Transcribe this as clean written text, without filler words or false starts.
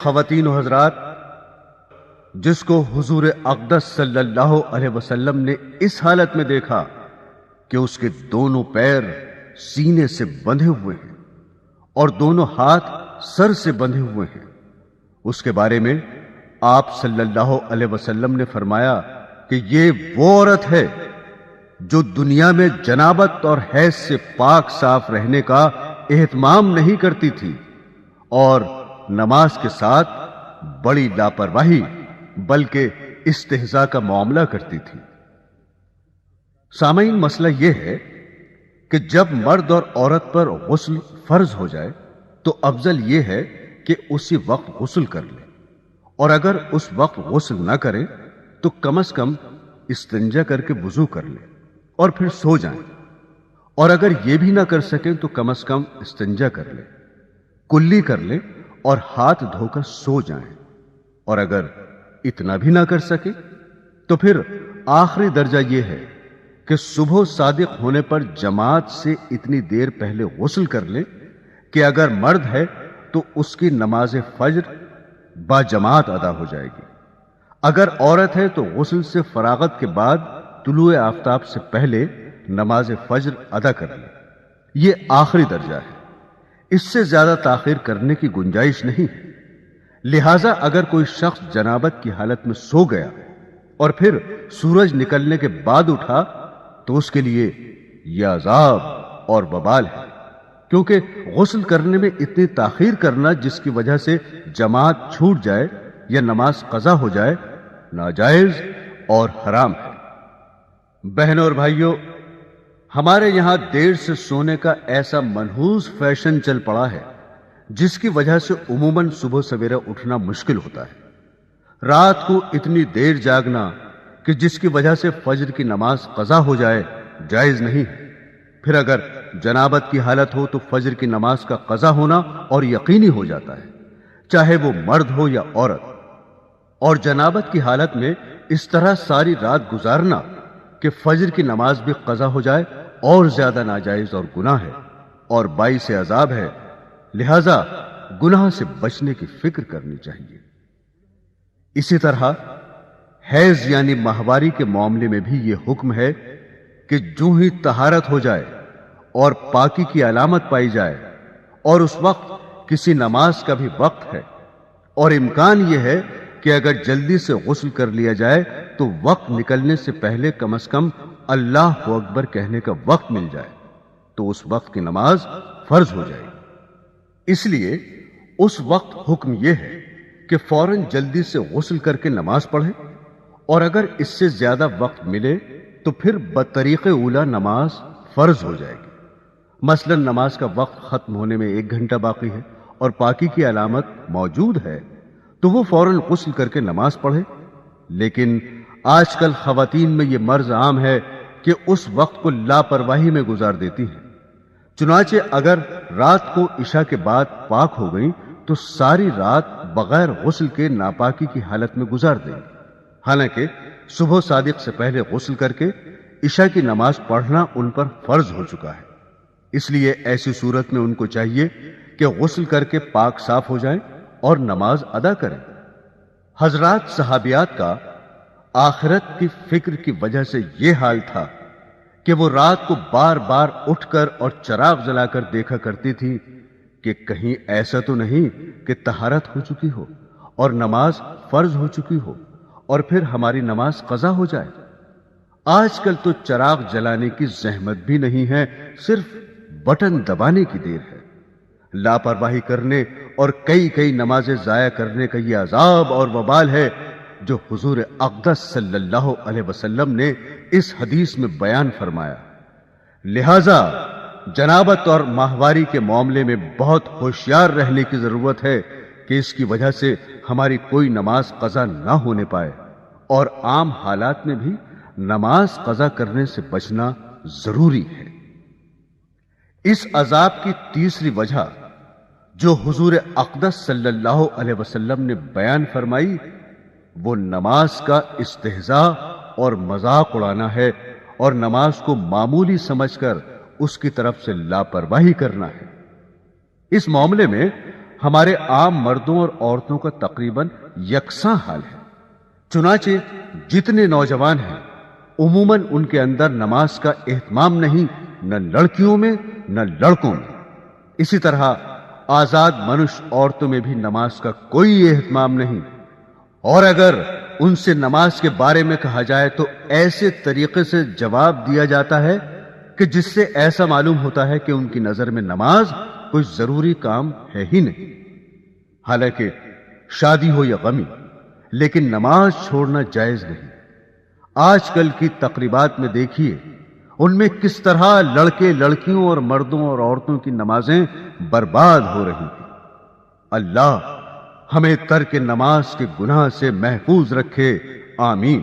خواتین و حضرات، جس کو حضور اقدس صلی اللہ علیہ وسلم نے اس حالت میں دیکھا کہ اس کے دونوں پیر سینے سے بندھے ہوئے ہیں اور دونوں ہاتھ سر سے بندھے ہوئے ہیں، اس کے بارے میں آپ صلی اللہ علیہ وسلم نے فرمایا کہ یہ وہ عورت ہے جو دنیا میں جنابت اور حیض سے پاک صاف رہنے کا اہتمام نہیں کرتی تھی اور نماز کے ساتھ بڑی لاپرواہی بلکہ استہزاء کا معاملہ کرتی تھی۔ سامعین، مسئلہ یہ ہے کہ جب مرد اور عورت پر غسل فرض ہو جائے تو افضل یہ ہے کہ اسی وقت غسل کر لیں، اور اگر اس وقت غسل نہ کریں تو کم از کم استنجا کر کے وضو کر لیں اور پھر سو جائیں، اور اگر یہ بھی نہ کر سکیں تو کم از کم استنجا کر لیں، کلی کر لیں اور ہاتھ دھو کر سو جائیں، اور اگر اتنا بھی نہ کر سکے تو پھر آخری درجہ یہ ہے کہ صبح صادق ہونے پر جماعت سے اتنی دیر پہلے غسل کر لیں کہ اگر مرد ہے تو اس کی نماز فجر با جماعت ادا ہو جائے گی، اگر عورت ہے تو غسل سے فراغت کے بعد طلوع آفتاب سے پہلے نماز فجر ادا کر لیں۔ یہ آخری درجہ ہے، اس سے زیادہ تاخیر کرنے کی گنجائش نہیں ہے۔ لہذا اگر کوئی شخص جنابت کی حالت میں سو گیا اور پھر سورج نکلنے کے بعد اٹھا تو اس کے لیے یہ عذاب اور وبال ہے، کیونکہ غسل کرنے میں اتنی تاخیر کرنا جس کی وجہ سے جماعت چھوٹ جائے یا نماز قضا ہو جائے ناجائز اور حرام ہے۔ بہنوں اور بھائیوں، ہمارے یہاں دیر سے سونے کا ایسا منحوس فیشن چل پڑا ہے جس کی وجہ سے عموماً صبح سویرے اٹھنا مشکل ہوتا ہے۔ رات کو اتنی دیر جاگنا کہ جس کی وجہ سے فجر کی نماز قضا ہو جائے جائز نہیں ہے۔ پھر اگر جنابت کی حالت ہو تو فجر کی نماز کا قضا ہونا اور یقینی ہو جاتا ہے، چاہے وہ مرد ہو یا عورت، اور جنابت کی حالت میں اس طرح ساری رات گزارنا کہ فجر کی نماز بھی قضا ہو جائے اور زیادہ ناجائز اور گناہ ہے اور باعث عذاب ہے۔ لہذا گناہ سے بچنے کی فکر کرنی چاہیے۔ اسی طرح حیض یعنی ماہواری کے معاملے میں بھی یہ حکم ہے کہ جو ہی طہارت ہو جائے اور پاکی کی علامت پائی جائے اور اس وقت کسی نماز کا بھی وقت ہے اور امکان یہ ہے کہ اگر جلدی سے غسل کر لیا جائے تو وقت نکلنے سے پہلے کم از کم اللہ اکبر کہنے کا وقت مل جائے تو اس وقت کی نماز فرض ہو جائے گی۔ اس لیے اس وقت حکم یہ ہے کہ فوراً جلدی سے غسل کر کے نماز پڑھیں، اور اگر اس سے زیادہ وقت ملے تو پھر بطریق اولا نماز فرض ہو جائے گی۔ مثلا نماز کا وقت ختم ہونے میں 1 گھنٹہ باقی ہے اور پاکی کی علامت موجود ہے تو وہ فوراً غسل کر کے نماز پڑھے۔ لیکن آج کل خواتین میں یہ مرض عام ہے کہ اس وقت کو لاپرواہی میں گزار دیتی ہیں، چنانچہ اگر رات کو عشاء کے بعد پاک ہو گئیں تو ساری رات بغیر غسل کے ناپاکی کی حالت میں گزار دیں، حالانکہ صبح صادق سے پہلے غسل کر کے عشاء کی نماز پڑھنا ان پر فرض ہو چکا ہے۔ اس لیے ایسی صورت میں ان کو چاہیے کہ غسل کر کے پاک صاف ہو جائیں اور نماز ادا کریں۔ حضرات صحابیات کا آخرت کی فکر کی وجہ سے یہ حال تھا کہ وہ رات کو بار بار اٹھ کر اور چراغ جلا کر دیکھا کرتی تھی کہ کہیں ایسا تو نہیں کہ طہارت ہو چکی ہو اور نماز فرض ہو چکی ہو اور پھر ہماری نماز قضا ہو جائے۔ آج کل تو چراغ جلانے کی زحمت بھی نہیں ہے، صرف بٹن دبانے کی دیر ہے۔ لاپرواہی کرنے اور کئی نمازیں ضائع کرنے کا یہ عذاب اور وبال ہے جو حضور اقدس صلی اللہ علیہ وسلم نے اس حدیث میں بیان فرمایا۔ لہذا جنابت اور ماہواری کے معاملے میں بہت ہوشیار رہنے کی ضرورت ہے کہ اس کی وجہ سے ہماری کوئی نماز قضا نہ ہونے پائے، اور عام حالات میں بھی نماز قضا کرنے سے بچنا ضروری ہے۔ اس عذاب کی تیسری وجہ جو حضور اقدس صلی اللہ علیہ وسلم نے بیان فرمائی وہ نماز کا استہزاء اور مذاق اڑانا ہے، اور نماز کو معمولی سمجھ کر اس کی طرف سے لاپرواہی کرنا ہے۔ اس معاملے میں ہمارے عام مردوں اور عورتوں کا تقریباً یکساں حال ہے۔ چنانچہ جتنے نوجوان ہیں عموماً ان کے اندر نماز کا اہتمام نہیں، نہ لڑکیوں میں نہ لڑکوں میں۔ اسی طرح آزاد منش عورتوں میں بھی نماز کا کوئی اہتمام نہیں، اور اگر ان سے نماز کے بارے میں کہا جائے تو ایسے طریقے سے جواب دیا جاتا ہے کہ جس سے ایسا معلوم ہوتا ہے کہ ان کی نظر میں نماز کوئی ضروری کام ہے ہی نہیں۔ حالانکہ شادی ہو یا غمی، لیکن نماز چھوڑنا جائز نہیں۔ آج کل کی تقریبات میں دیکھیے ان میں کس طرح لڑکے لڑکیوں اور مردوں اور عورتوں کی نمازیں برباد ہو رہی ہیں۔ اللہ ہمیں ترک نماز کے گناہ سے محفوظ رکھے، آمین۔